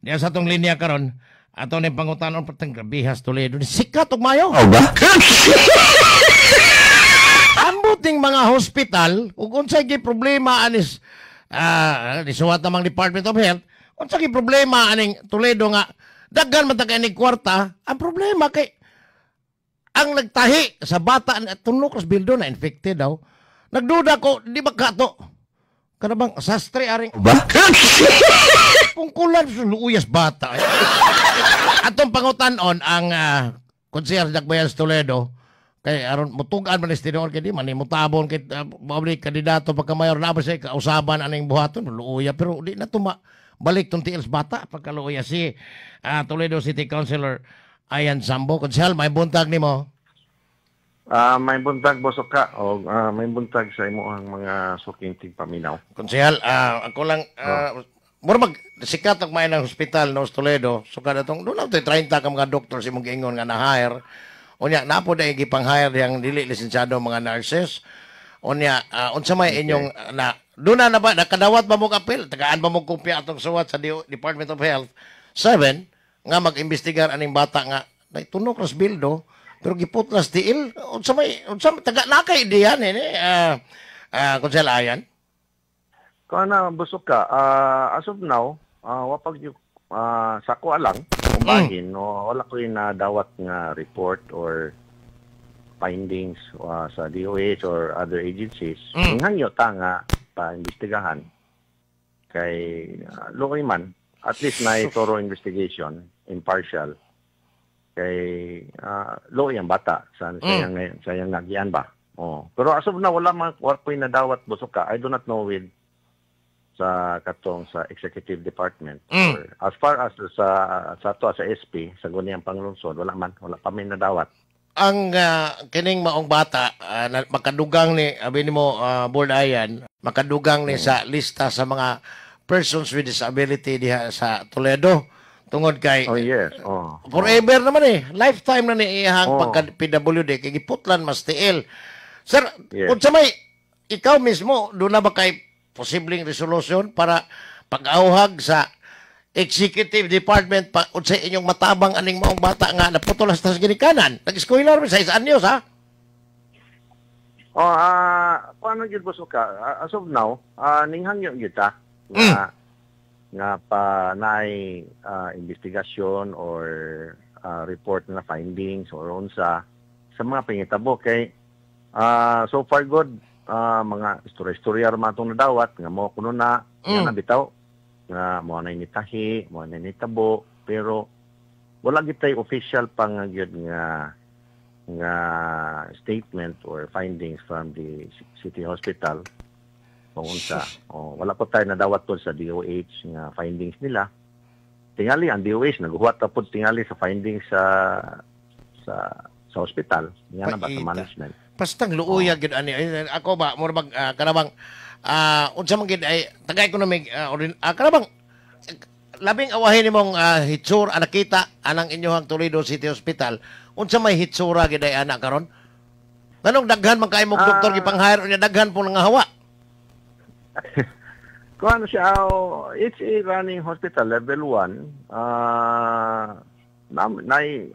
Diya sa tong linya karon, ato ni pangutanon patang Bihas Toledo ni sikat og mayo. Oh ba? Ambuting mga hospital ug unsay gi problema anis disuwat namang Department of Health, unsay gi problema aning Toledo nga daghan man ta kay ni kwarta, ang problema kay ang nagtahi sa bata na tunok sa bildo na infected daw. Nagduda ko, di ba kato? Kana bang sastre aring Oh ba? pungkulan sa luyas bata. Atong pangutanon ang Konseher Dakbayan sa Toledo kay aron mutugan man is tinuod kay di man mutabon kay mabalik kandidato pagka mayor na ba siya kausaban aning buhaton luya pero di na tuma balik tong tiils bata pagkaluya si Toledo City Councilor Ayan Sambo. Konseher, may buntag nimo. May buntag bosok ka o may buntag sa imo ang mga suking tigpaminaw. Konseher, ako lang mura mag sikat og may ng hospital no Toledo so kada tong doon 30 ka mga doktor si mong giingon nga na-hire. Unya napo dai gipang-hire yang dili lisensyado mga nurses. Unya unsa may inyong na doon na ba nakadawat ba mo apel? Tagaan ba mo kopya atong suwat sa Department of Health 7 nga mag-imbestigar aning bata nga tunok ras bildo pero giputlas tiil. Unsa taga na kay diyan Konseher Ayan? Kana busok ka, as of now, wapag yung sa ko alang, kumbahin, no, wala ko yung nadawat nga report or findings sa DOH or other agencies. Hangyo ta nga pa-imbestigahan kay Lokoy man, at least na thorough investigation, impartial, kay Lokoy ang bata, sayang nagyan ba. Oh. Pero as of now, wala ko yung nadawat busok ka. I do not know with sa executive department or as far as sa SP sa Guniang Panglungsod wala pa may nadawat ang kining maong bata makadugang ni abi nimo Board Ayan makadugang ni sa lista sa mga persons with disability diha sa Toledo tungod kay forever naman lifetime na ni iyang pagka PWD kay giputlan mas tiil sir unsa may ikaw mismo do na ba kay posibleng resolution para pag-auhag sa executive department pa sa inyong matabang aning maong bata nga naputulas tas ginikanan. Nag-eskwela rin sa 6 anyos ha? Paano yun busok ka? As of now, ninghangyo yun ta nga pa naay investigasyon or report na findings or unsa sa mga pangitabo kay so far good mga istorya matong nadawat nga mo kuno na nga bitaw nga mo na initahi mo na initabo pero wala gitay official pang gyud nga statement or findings from the city hospital kung unsa wala po tayo nadawat to sa DOH nga findings nila tingali ang DOH naghuwat ta pud tingali sa findings sa hospital nga na ba sa management. Pastang luuya gid ani ako ba mo mag kanabang unsa man gid ay taga economic kanabang labing awahin nimong hitsur nakita anang inyohang Toledo City Hospital unsa may hitsura gid ay ana karon nganong daghan man kay mo doktor gipang-hire unya daghan po nga hawa kuan siya it's a running hospital level 1 nay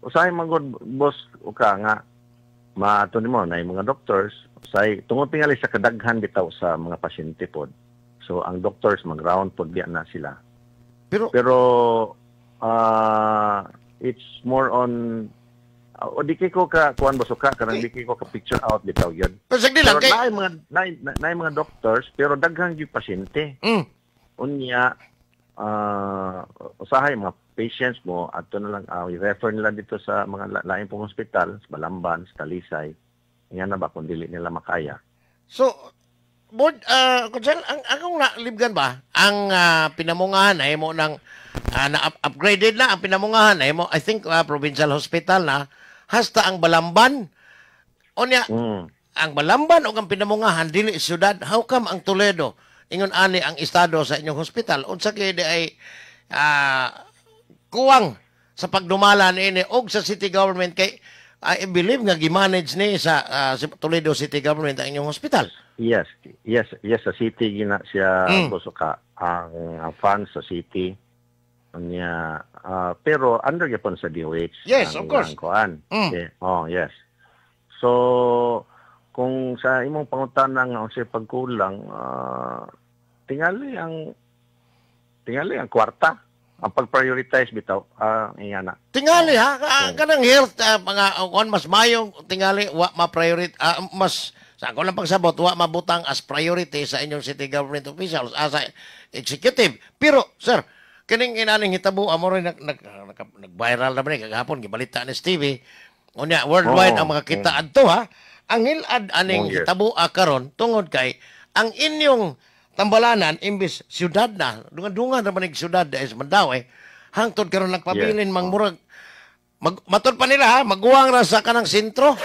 usahay man boss uka nga maato nimo na mga doctors say tungod tingali sa kadaghan bitaw sa mga pasyente pod so ang doctors mag-round pod diya na sila pero it's more on o di ko ka kuan bosuka kanang di ko ka picture out bitaw yun pero kay nay mga doctors pero daghan gyud pasyente unya usahay mga patients mo ato na lang i-refer nila dito sa mga lain pong hospital sa Balamban, sa Talisay nga na ba kung dili nila makaya so board Konseher ang akong nalibgan ba ang pinamungahan ay mo nang na-upgraded na ang pinamungahan ay mo I think provincial hospital na hasta ang Balamban unya ang Balamban o ang pinamungahan dili syudad how come ang Toledo ingon ani ang estado sa inyong hospital unsa kay di ay kuwang sa pagdumala niini og sa city government kay I believe nga gi-manage ni sa Toledo City Government ang inyong hospital. Yes sa city gina siya bosuka ang funds sa city Unya pero under gyapon sa DOH. Yes, ang of course. ilang kuan. Mm. Okay. Oh, yes. So kung sa imong pangutana nga unsay pagkulang, tingali ang kwarta ang pag-prioritize bitaw iyana. Tingali ha, kanang health mga kuan mas mayong tingali wa ma-priority mas sa ako lang pagsabot wa mabutang as priority sa inyong city government officials as executive. Pero sir, kining inaning hitabo amo rin nag-viral na ba ni kagahapon gibalita ni Stevie. Unya worldwide ang mga kita adto ha. Ang hilad aning yes. hitabo karon tungod kay ang inyong tambalanan imbis syudad na dungan-dungan ra manig syudad is Mandaue hangtod karon nagpabilin mangmurag matod pa nila ha maguwang ra sa kanang sentro.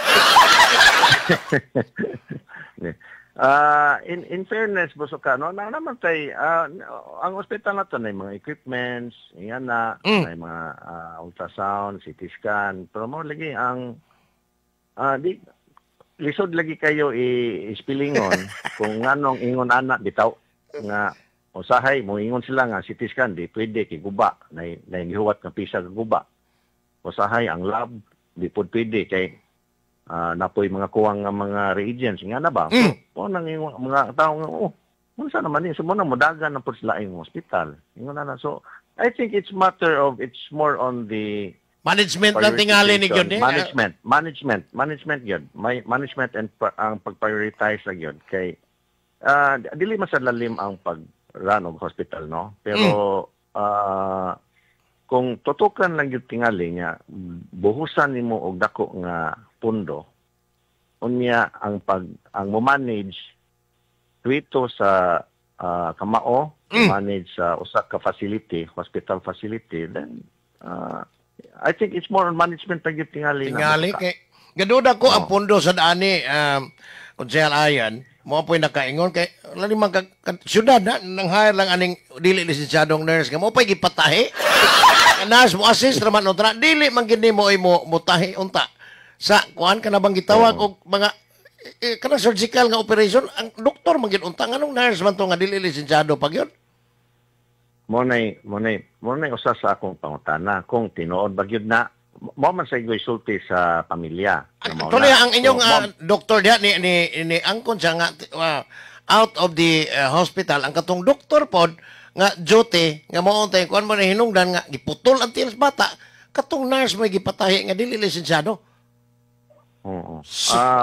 In fairness Bosoka no na naman tay ang ospital nato na mga equipments iyan na may mga ultrasound, CT scan pero mo lagi ang di lisod lagi kayo ispilingon kung nganong ingon anak bitaw nga usahay mo ingon sila nga CT scan di pwede kay guba na gihuwat nga pisa ka guba usahay ang lab di pud pwede kay napoy mga kuwang nga mga reagents nga na ba o nang mga tao nga unsa naman ni sumo na modagan na pud sila ang hospital ingon na so I think it's more on the Management lang tingali ni gyud management gyud may management and ang pag-prioritize lang gyud kay dili masalalim ang pag-run of hospital no pero kung tutukan lang gyud tingali nga buhusan nimo og dako nga pundo unya ang mo manage dito sa kamao manage sa usa ka facility hospital facility then I think it's more on management pag yung tingali kay gaduda ko ang pundo sa dani Konsehal Ayan mo po'y nakaingon kay lali man syudad na nang hire lang aning dili lisensyadong nurse nga mo po'y gipatahi nurse mo assist raman unta dili man gid mo tahi unta sa kuan ka na bang gitawag og mga kana surgical nga operation ang doktor man gid unta nganong nurse man to nga dili lisensyado pag yun mo nay usa sa akong pangutana kung tinuod ba gyud na mo man sa isulti sa pamilya. Tuloy ang inyong doktor diha ni angkon siya nga out of the hospital ang katong doktor pod nga duty nga mao untay kuan mo na hinungdan nga giputol ang tiil sa bata katong nurse may gipatahi nga dili lisensyado. Oo.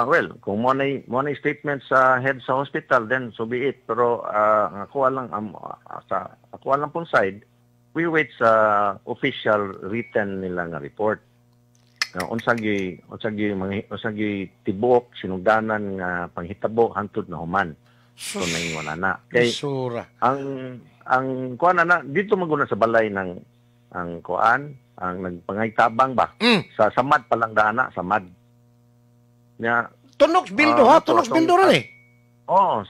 Well, kung mo na statement sa head sa hospital then so be it pero ako lang sa ako lang pong side we wait sa official written nila nga report. Unsagi tibok sinugdanan nga panghitabo hangtod na human. So naingon na. Kay ang kuan na dito maguna sa balay ng ang kuan ang nagpangaytabang ba sa samad pa lang dana samad. Nya tunog bildo ha, tunog bildo ron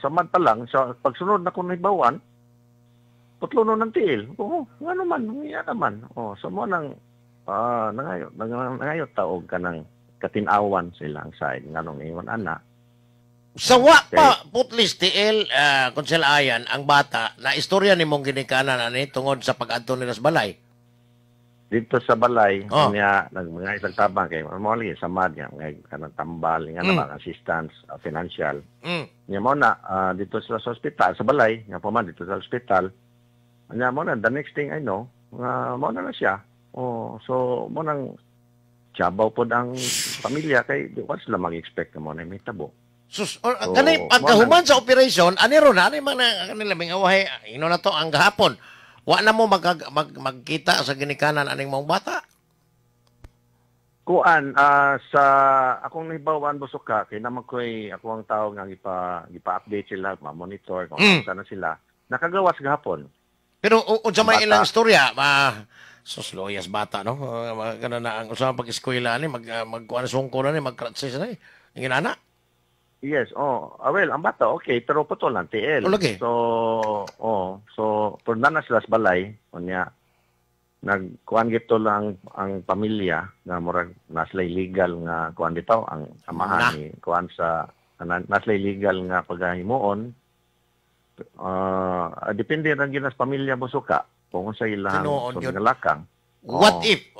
samad pa lang sa pagsunod na kung nahibawan putlo ng tiil. Ano man, niya naman. So mo nang nangayo taog ka ng katinawan sa ilang side nganong ingon ana. Sawa pa putlis tiil Konsehal Ayan ang bata na istorya nimong ginikanan ani tungod sa pag-adto nila sa balay. Dito sa balay niya mga isang tabang kay mo lagi samad nga kanang tambal nga namang assistance financial. Niya mo na dito sa hospital sa balay nga pa man dito sa hospital. Niya mo na the next thing I know mo na siya. So mo nang tiyabaw pod ang pamilya kay what sila mag-expect mo na may tabo. Sus kanay pagkahuman sa operation ani ron ani man kanila may awahay ino na to ang gahapon. Wa na mo magkita sa ginikanan aning mong bata? Kuan sa akong nahibawan Bosoka kay naman ko'y ako ang tao nga gipa-update sila, ma-monitor kung saan sila. Nakagawas gahapon. Pero unsa may ilang istorya sus loyas bata no. Kana na ang usa pag-eskwela ni magkuan sungko na ni magkratsis na ni. Ingin ana? Yes, well, ang bata, okay, pero putol lang, TL. So, por na sila sa balay, nagkuhan gito lang ang pamilya, na murag nasla illegal nga kuhan dito, ang samahan ni kuhan sa, nasla illegal nga paghahimuon, depende rin yun sa pamilya Bosoka. kung sa ilang Tinuod yun. sungalakang. What if,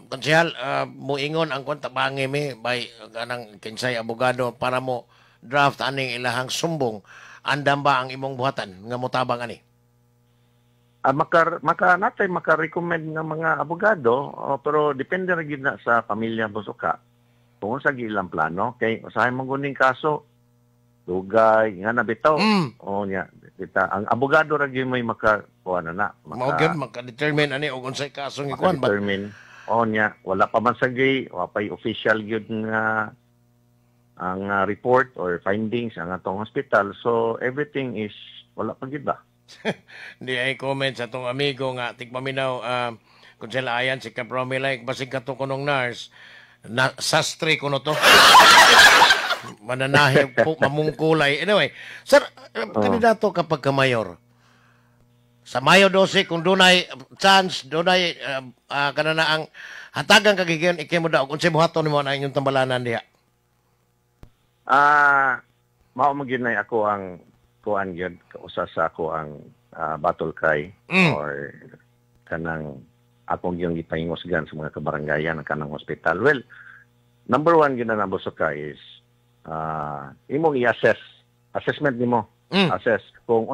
konsehal, muingon ang kontabangi mi by kanang kinsay abogado para mo draft aning ilahang sumbong, andam ba ang imong buhatan nga motabang ani? Maka-recommend ng mga abogado, pero depende rin na sa pamilya Busuka. Kung sa ilang plano, kay usahay mong guning kaso, dugay, nga nabitaw, o niya, ang abogado rin may makakuha na. Mao gyud maka-determine ani og unsay kasong ikuan ba? Maka-determine, o niya, wala pa man sa gay, wala pa official yun nga ang report or findings ang atong hospital. So, everything is, wala pa gid ba? Di ay comment sa tong amigo nga tigpaminaw kung sila ayan si Kapromi like basig ka to kunong nurse na sastre kuno to. Mananahi po mamungkulay. Anyway, sir, kandidato kapag ka mayor. Sa Mayo 12 kung dunay chance, dunay kanana ang hatagang kagigiyon ikay mo daw kung sa buhaton nimo na inyong tambalanan diha. Mao maginay ako ang kuan gyud usa sa ako ang battle cry or kanang akong yung gipahingosgan sa mga kabarangayan ng kanang hospital. Well, number one gyud na Busuka is imong i-assess. Assessment nimo. Assess kung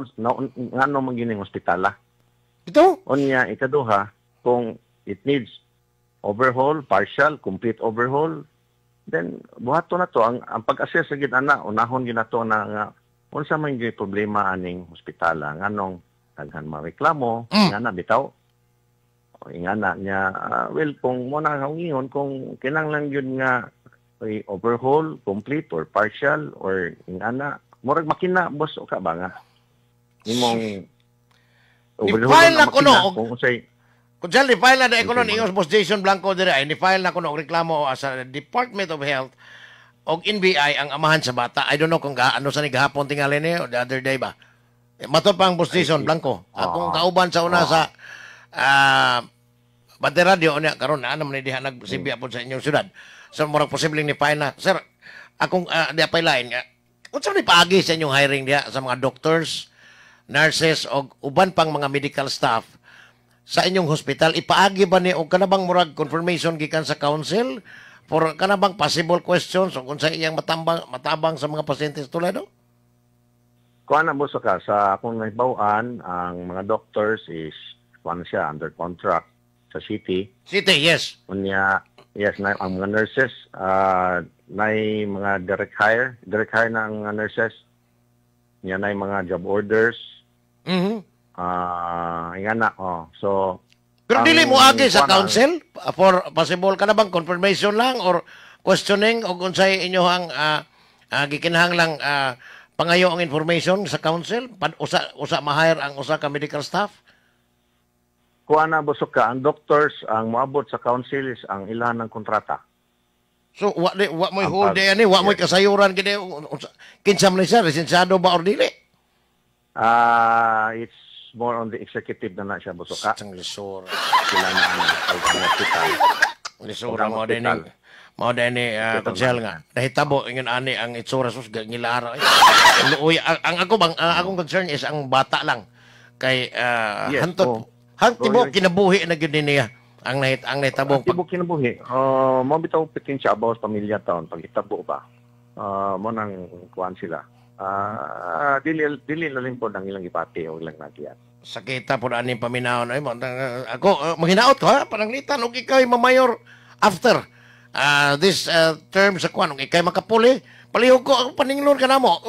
ngano man gining hospitala. Ito? Unya ikaduha kung it needs overhaul, partial, complete overhaul, then buhato na to ang pag-assess gid ana unahon gyud nato na nga unsa man gyud problema aning hospitala nganong daghan mareklamo nga na bitaw o ingana niya well kung mo na ingon kung kinahanglan gyud nga overhaul, complete or partial or ingana murag makina boss o ka ba nga imong i-file na kuno kung unsay kung saan i-file na kuno ni Boss Jason Blanco dire ay ni-file na kuno reklamo sa Department of Health og NBI ang amahan sa bata. I don't know kung ano sa ni gahapon tingali ni o the other day ba. Mato pang Boss Jason Blanco. Akong kauban sa una sa Bate Radio unya karon na naman diha nagsibi apod sa inyong syudad. So murag posibleng ni file na. Sir, akong di apay lain nga. Unsa ni paagi sa inyong hiring diha sa mga doctors, nurses og uban pang mga medical staff sa inyong hospital ipaagi ba ni og kanabang murag confirmation gikan sa council for kanabang possible questions o kung sa iyang matabang sa mga pasyente sa Toledo? Kuan na Busuka sa akong nahibaw-an ang mga doctors is kuan siya under contract sa city. City, yes. Unya yes na ang mga nurses nay mga direct hire na ang mga nurses. Nya nay mga job orders. Ingana so pero dili mo agi sa council for possible ka na bang confirmation lang or questioning o unsay inyohang gikinahanglang pangayo ang information sa council usa ma-hire ang usa ka medical staff? Kuan na Busuka ang doctors ang moabot sa council is ang ilan ng kontrata. So wa mo hold day ani wa mo kasayuran gid kinsa man siya lisensyado ba or dili? It's more on the executive na siya Busuka. Sang lisura. Sila na ang hospital. Lisura mo din ni konsel nga. Nahitabo ingon ani ang itsura sus gilara. Uy, ang akong concern is ang bata lang kay hantod kinabuhi na gyud niya ang nahitabo. Tibok kinabuhi. Mo bitaw pitin siya about pamilya taon pag itabo ba. Mo nang kuan sila. Dili na rin po ng ilang ipati o ilang nagyan. Sakita po na aning paminahon. Ay, ako, maghinaot ko ha, pananglitan, og ikay mamayor after this term sa kwan, og ikay makapuli, palihog ko, paninglon ka na mo,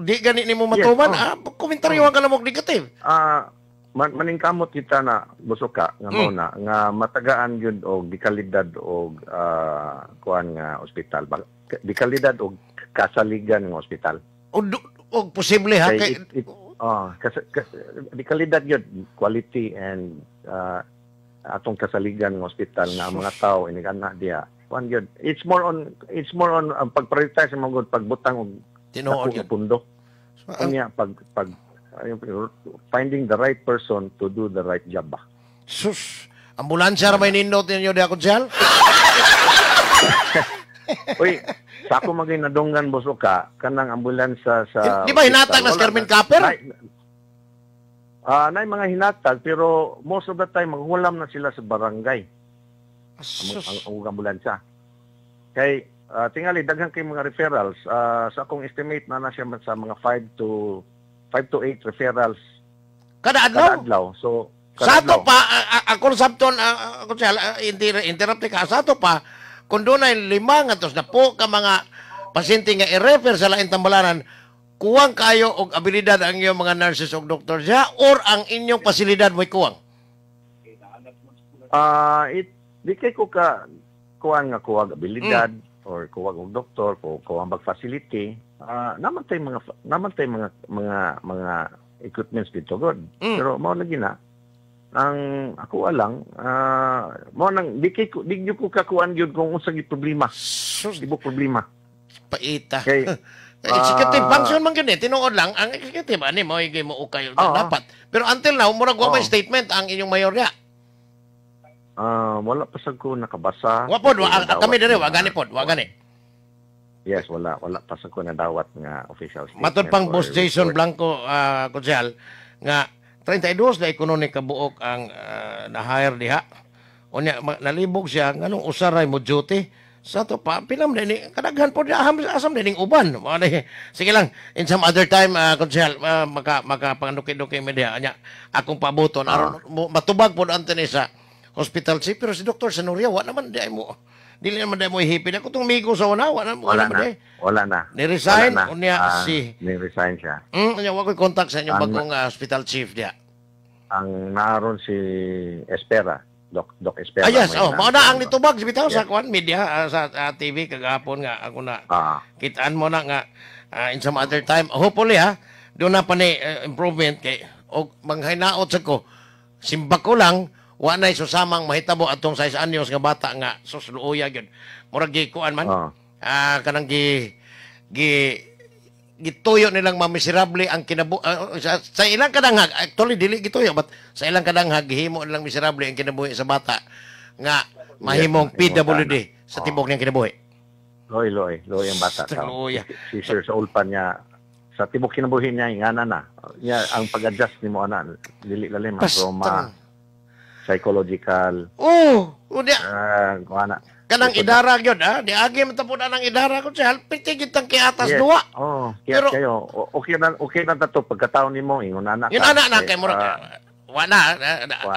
di gani ni mo matuman, komentaryo ka na mo negative. Maningkamot kita na Busuka nga mo na nga matagaan yun og dikalidad og kuan nga ospital, dikalidad og kasaligan nga ospital. O posible ha kay di kalidad yun quality and atong kasaligan ng hospital na mga tao inigana diya one good it's more on pag-prioritize mo gud pagbutang og tinuod gyud pundo kanya pag finding the right person to do the right job ba sus ambulansya ra may nindot ninyo di ako diyan. Uy, sa ako maging nadunggan Busuka, kanang ambulansya sa... Di ba hinatag na Carmen Capper? na mga hinatag pero most of the time maghulam na sila sa barangay ang ambulansya. Kay tingali daghan kay mga referrals sa akong estimate na siya sa mga 5 to 8 referrals Kada adlaw. So sa ato pa ako sabton ako interrupt ka sa ato pa kung doon ay 5 nga tos na po ka mga pasyente nga i-refer sa laing tambalanan, kuwang kayo og abilidad ang inyong mga nurses o doctors siya or ang inyong pasilidad mo'y kuwang? Di kay ko kuwang nga kuwag abilidad or kuwag og doktor o kuwang bag facility. Naman tay mga equipments dito god. Pero mao lagi na ang ako lang mo nang di ko kakuan gyud kung unsa gyud problema. Ibo problema. Paita. Okay. Executive function man gani tinuod lang ang executive ani mo igay mo ukay dapat. Pero until now murag wa may statement ang inyong mayor niya. Wala pa sad ko nakabasa. Wa pod kami dire wa gani pod, wa gani. Yes, wala pa sad ko na dawat nga official statement. Matod pang Boss Jason Blanco Kutsal nga 32 na ekonomi kabuok ang na-hire diha. Unya nalibog siya nganong usaray mo duty. Sa to pa pinam ni kadaghan po asam dining uban. Sige lang in some other time Kutsal maka panganduki-duki media nya akong pabuton aron matubag pod anto ni sa hospital chief pero si Dr. Sanuria wa naman di mo dili naman di mo ihipin ako tong migo sa una wala na ni-resign unya ni-resign siya unya wa koy contact sa inyong bagong hospital chief dia ang naron si Espera Doc Espera yes mao na ang nitubag bitaw sa kwan media sa TV kagahapon nga ako na kitaan mo na nga in some other time hopefully doon na pa ni improvement kay og manghinaot sa ko simba ko lang wa nay susamang mahitabo atong 6 anyos nga bata nga susluoya gyud murag gikuan man kanang gituyo nilang mamiserable ang sa ilang kadanghag actually dili gituyo but sa ilang kadanghag gihimo nilang miserable ang kinabuhi sa bata nga mahimong PWD sa tibok niyang kinabuhi. Loy ang bata si sir sa ulpan niya sa tibok kinabuhi niya ingana na niya ang pag-adjust nimo ana dili lalim ang trauma psychological. Kuana. Kanang idara gyud di agi man tapon ang idara ko sa halpiti kitang kiatas duwa. Pero kayo okay na tato pagkataon nimo ingon anak. Yun anak na kay murag wala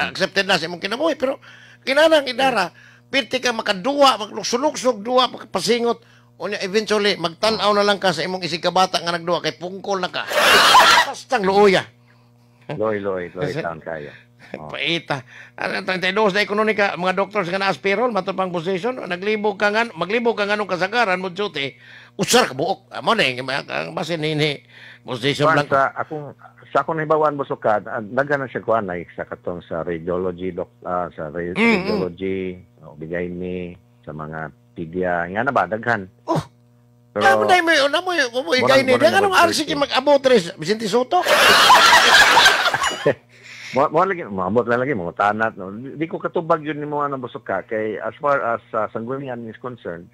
accepted na sa imong kinabuhi pero kinahanglan idara pirti ka makaduwa maglugsog duwa pagpasingot unya eventually magtan-aw na lang ka sa imong isig ka bata nga nagduwa kay pungkol na ka. Bastang luoya. Loy taon kayo. Paita. 32 na ekonomika mga doctors nga na-aspirol matod pang position maglibog ka nganong kasagaran mo duty usar ka buok amo na ang basin ni position lang sa akong hibawan mo sukad daghan na siya kuan sa katong sa radiology sa radiology bigay ni sa mga pedia nga na ba daghan pero mo igay ni daghan ang RCK mag-abot res Vicente Soto. Mo lagi mo tanat no. Di ko katubag yun ni mo anong busok ka kay as far as sanggunian is concerned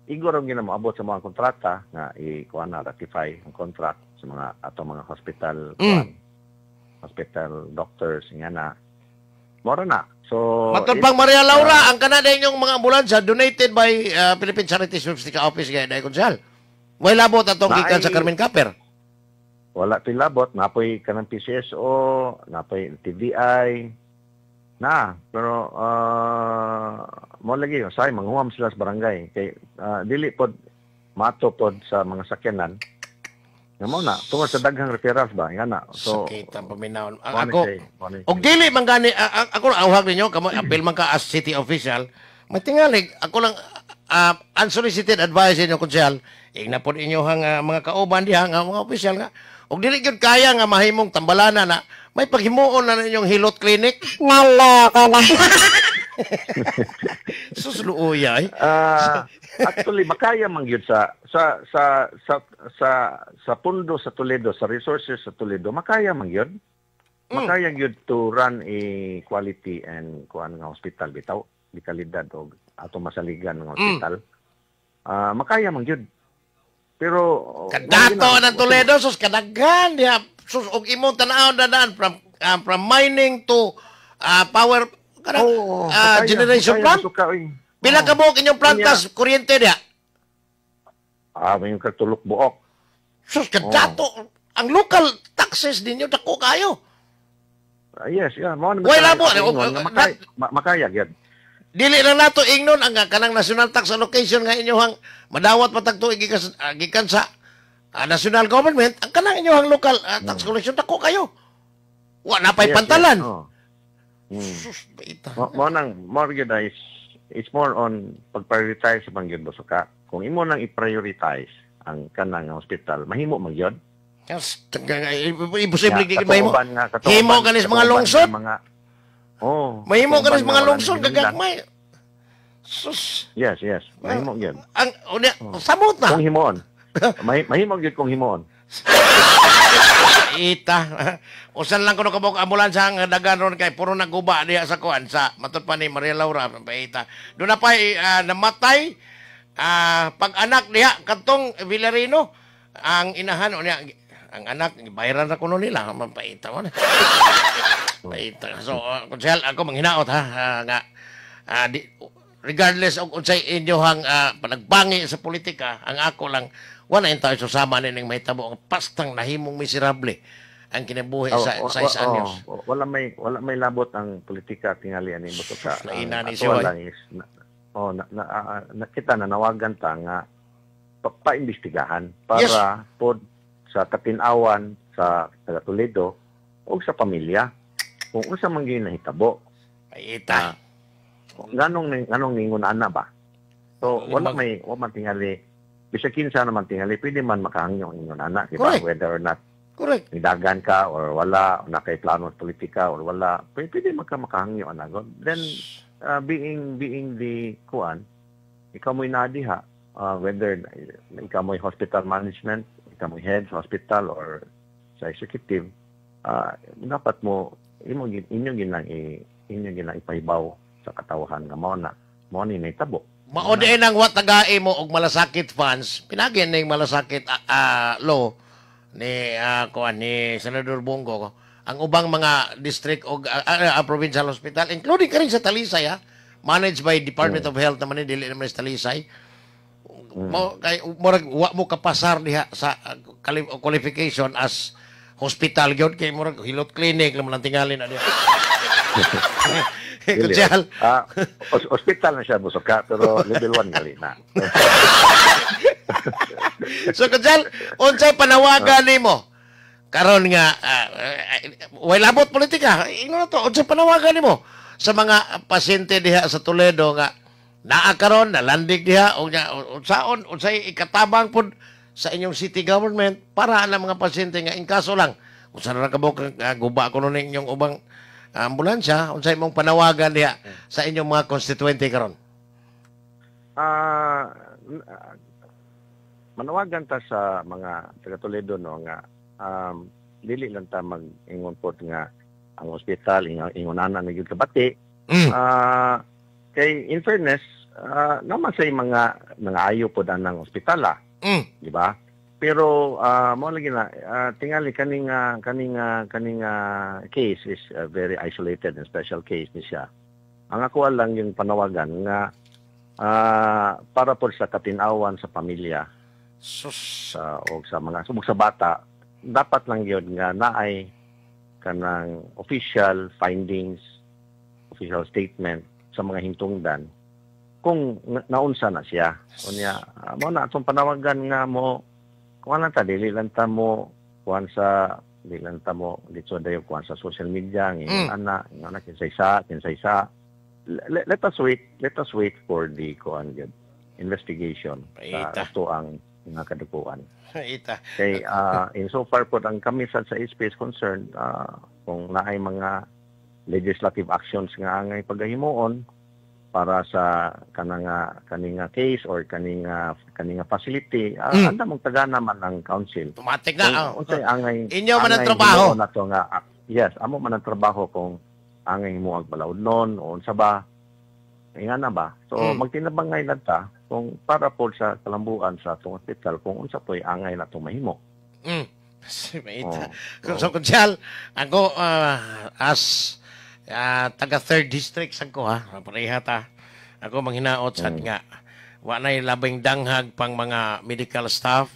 iguro gyud na moabot sa mga kontrata nga i-kuan na ratify ang contract sa mga mga hospital hospital doctors nga na mora na. So matod pang Maria Laura ang kanada inyong mga ambulansya donated by Philippine Charity Statistical Office kay Day Consal. Way labot atong gikan sa Carmen Caper. Wala pilabot, napoy kanang PCSO, napoy TVI, pero mo lagi, say, manghuam sila sa barangay. Kay, dili pod, mato pod sa mga sakyanan. Nga mo na, tungkol sa daghang referrals ba, nga na. So, sakit ang paminahon. Og dili man gani, ako lang awhag ninyo, kamo appeal man ka as city official, matingalig, ako lang, unsolicited advice inyo, Kunsel, igna pod inyo mga kauban diha, nga mga official nga, og dili gyud kaya nga mahimong tambalana na may paghimuon na ninyong hilot clinic. Naloko na. Susluoy. Actually makaya man gyud sa pundo sa Toledo, sa resources sa Toledo, makaya man gyud. Makaya gyud to run a quality and kuan nga hospital bitaw, di kalidad og ato masaligan nga hospital. Makaya man gyud. Pero Kadato ng Toledo, sus kadaghan diha. Sus og imong tan-aw dadaan from mining to power generation plant. Pila ka buok inyong plantas kuryente diha? May katulok buok. Sus kadato. Ang local taxes ninyo dako kayo. Yes, yeah. Wala po. Makayag yan. Dili lang nato ingnon ang kanang national tax allocation nga inyohang madawat patagto gikan sa national government ang kanang inyohang local tax collection dako kayo. Wa na pay pantalan. Sus, baita. It's more on pag-prioritize sa bangyod Bosoka. Kung imo nang i-prioritize ang kanang hospital, mahimo man yun. Yes, imposible di mahimo. Himo kanis mga lungsod. Mahimo kanis mga lungsod gagagmay. Sus. Yes. Mahimo yun. Ang samot na. Kung himoon. Mahimo yun kung himoon. Ita. Usan lang kuno kabog ambulansya ang dagan ron kay puro naguba diha sa kuan sa matud pa ni Maria Laura paita. Do na pay namatay pag-anak diha kadtong Villarino ang inahan unya ang anak bayaran ra kuno nila mapaita mo na. Paita. So konsehal ako manghinaot nga regardless og unsay inyohang panagbangi sa politika, ang ako lang wala tayo susama ning mahitabo ang pastang nahimong miserable ang kinabuhi sa 6 anyos. Wala may labot ang politika tingali ani mo to ka. Naina ni siya. Kita nanawagan ta nga pa-imbestigahan para pod sa katinawan sa taga Toledo o sa pamilya kung unsa man gyud nahitabo. Paita. Ganong ningon ana ba? So wala tingali bisag kinsa naman tingali pwede man makahangyo ang ingon ana, di ba? Whether or not correct. Nidagan ka or wala, na kay plano sa politika or wala, pwede makahangyo ana. Then being the kuan, ikaw mo'y nadiha, whether ikaw mo'y hospital management, ikaw mo'y head sa hospital or sa executive, dapat mo inyo ginang ipahibaw sa katawahan nga mao ni nahitabo. Mao di nang watagae mo og malasakit funds, pinagyan ning malasakit law ni kuan ni Senador Bongo ang ubang mga district o provincial hospital including karon sa Talisay managed by Department of Health naman dili naman sa Talisay. Mo kay wa mo kapasar diha sa qualification as hospital gyud kay murag hilot clinic naman ang tingali na diha. Kutsal. Hospital na siya Bosoka pero level 1 gali na. So kutsal, unsay panawagan nimo? Karon nga way labot politika. Ingon to, unsay panawagan nimo sa mga pasyente diha sa Toledo nga naa karon nalandig diha o unsaon unsay ikatabang pud sa inyong city government para ang mga pasyente nga in kaso lang unsa ra kabok guba kuno ning inyong ubang ambulansya, unsay imong panawagan diha sa inyong mga constituente karon? Manawagan ta sa mga taga Toledo nga dili lang ta mag-ingon pod nga ang ospital ingonana na gyud kabati. Kay in fairness naman sa mga ayo pod anang ospital di ba? Pero mo lagi na tingali kaning case is a very isolated and special case ni siya. Ang ako lang yung panawagan nga para po sa katinawan sa pamilya o sa mga subok sa bata, dapat lang yun nga naay kanang official findings, official statement sa mga hintungdan kung naunsa na siya. Unya mo na atong panawagan nga mo kung ano ta, dili lang ta mo kuhan sa, dili lang ta mo dito dayo kuhan sa social media, ngayon anak, kinsa isa. Let us wait for the kuhan yun, investigation sa ito ang mga kadukuan. Kay in so far po ang kami sa HP is concerned, kung naay mga legislative actions nga angay paghimuon para sa kaninga case or kaninga facility, anda mong tagana man ang council. Automatic na. Unsay angay inyo man ang trabaho. Yes, amo man ang trabaho kung angay mo agbalawnon o unsa ba. Nga na ba? So magtinabangay lang ta kung para po sa kalambuan sa atong hospital kung unsa po'y angay na itong mahimo. Si Maita. Oo. So, Konsyal, ako, as taga 3rd District, sang ko ha, pareha ta. Ako manghinaot sad nga, wa na'y labing danghag pang mga medical staff,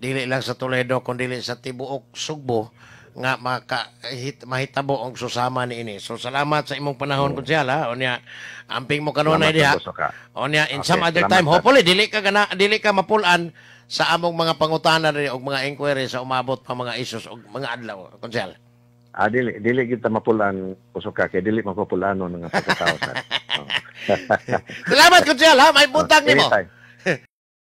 dili lang sa Toledo, kundi sa tibuok Sugbo, nga mahitabo ang susama ni ini. So salamat sa imong panahon Konsyal ha. Onya amping mo kanunay diha. Onya in some other time hopefully dili ka mapulan sa among mga pangutana rin og mga inquiry sa umabot pa mga issues og mga adlaw Konsyal. Dili kita mapulan Usoka kay dili mapupulano nga pagkatao sa. Salamat Konsyal ha, may butang nimo. Anytime.